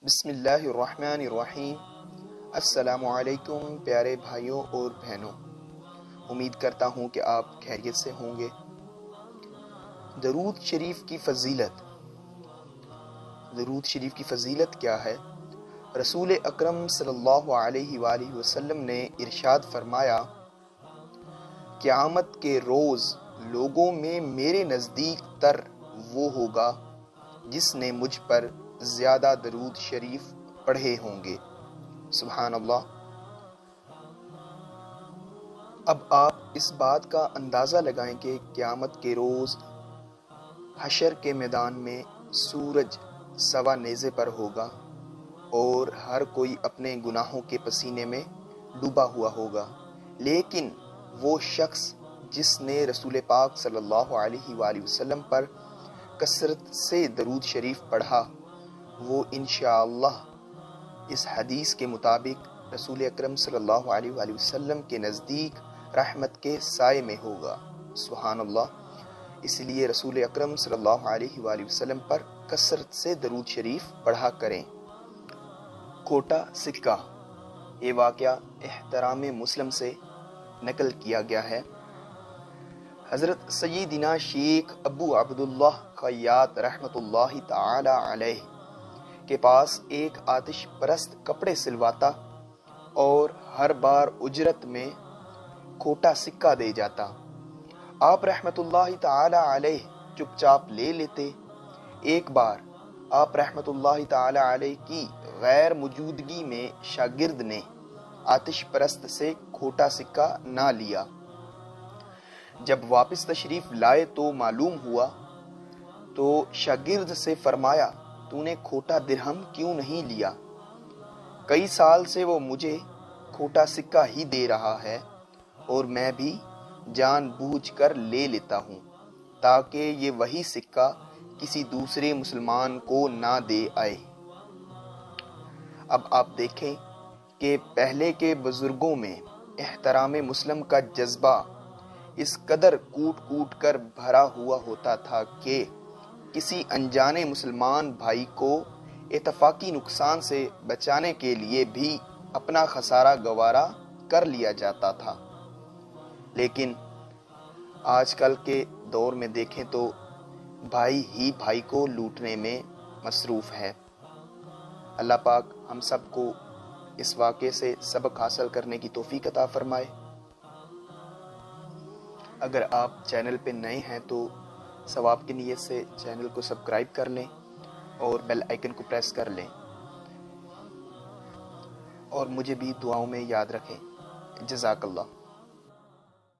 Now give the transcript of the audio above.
بسم اللہ الرحمن الرحیم۔ السلام علیکم پیارے بھائیوں اور بہنوں، امید کرتا ہوں کہ آپ خیریت سے ہوں گے۔ درود شریف کی فضیلت۔ درود شریف کی فضیلت کیا ہے؟ رسول اکرم صلی اللہ علیہ وآلہ وسلم نے ارشاد فرمایا، قیامت کے روز لوگوں میں میرے نزدیک تر وہ ہوگا جس نے مجھ پر زیادہ درود شریف پڑھے ہوں گے۔ سبحان اللہ۔ اب آپ اس بات کا اندازہ لگائیں کہ قیامت کے روز حشر کے میدان میں سورج سوا نیزے پر ہوگا اور ہر کوئی اپنے گناہوں کے پسینے میں ڈوبا ہوا ہوگا، لیکن وہ شخص جس نے رسول پاک صلی اللہ علیہ وآلہ وسلم پر کثرت سے درود شریف پڑھا، وہ انشاءاللہ اس حدیث کے مطابق رسول اکرم صلی اللہ علیہ وآلہ وسلم کے نزدیک رحمت کے سائے میں ہوگا۔ سبحان اللہ۔ اس لیے رسول اکرم صلی اللہ علیہ وآلہ وسلم پر کثرت سے درود شریف پڑھا کریں۔ کھوٹا سکہ۔ یہ واقعہ احترام مسلم سے نقل کیا گیا ہے۔ حضرت سیدنا شیخ ابو عبداللہ خیاط رحمۃ اللہ تعالی علیہ کے پاس ایک آتش پرست کپڑے سلواتا اور ہر بار اجرت میں کھوٹا سکہ دے جاتا۔ آپ رحمۃ اللہ تعالی علیہ چپ چاپ لے لیتے۔ ایک بار آپ رحمۃ اللہ تعالی علیہ کی غیر موجودگی میں شاگرد نے آتش پرست سے کھوٹا سکہ نہ لیا۔ جب واپس تشریف لائے تو معلوم ہوا تو شاگرد سے فرمایا، تو نے کھوٹا درہم کیوں نہیں لیا؟ کئی سال سے وہ مجھے کھوٹا سکہ ہی دے رہا ہے اور میں بھی جان بوجھ کر لے لیتا ہوں تاکہ یہ وہی سکہ کسی دوسرے مسلمان کو نہ دے آئے۔ اب آپ دیکھیں کہ پہلے کے بزرگوں میں احترام مسلم کا جذبہ اس قدر کوٹ کوٹ کر بھرا ہوا ہوتا تھا کہ کسی انجانے مسلمان بھائی کو اتفاقی نقصان سے بچانے کے لیے بھی اپنا خسارہ گوارا کر لیا جاتا تھا، لیکن آج کل کے دور میں دیکھیں تو بھائی ہی بھائی کو لوٹنے میں مصروف ہے۔ اللہ پاک ہم سب کو اس واقعے سے سبق حاصل کرنے کی توفیق عطا فرمائے۔ اگر آپ چینل پہ نئے ہیں تو ثواب کی نیت سے چینل کو سبسکرائب کر لیں اور بیل آئیکن کو پریس کر لیں، اور مجھے بھی دعاؤں میں یاد رکھیں۔ جزاک اللہ۔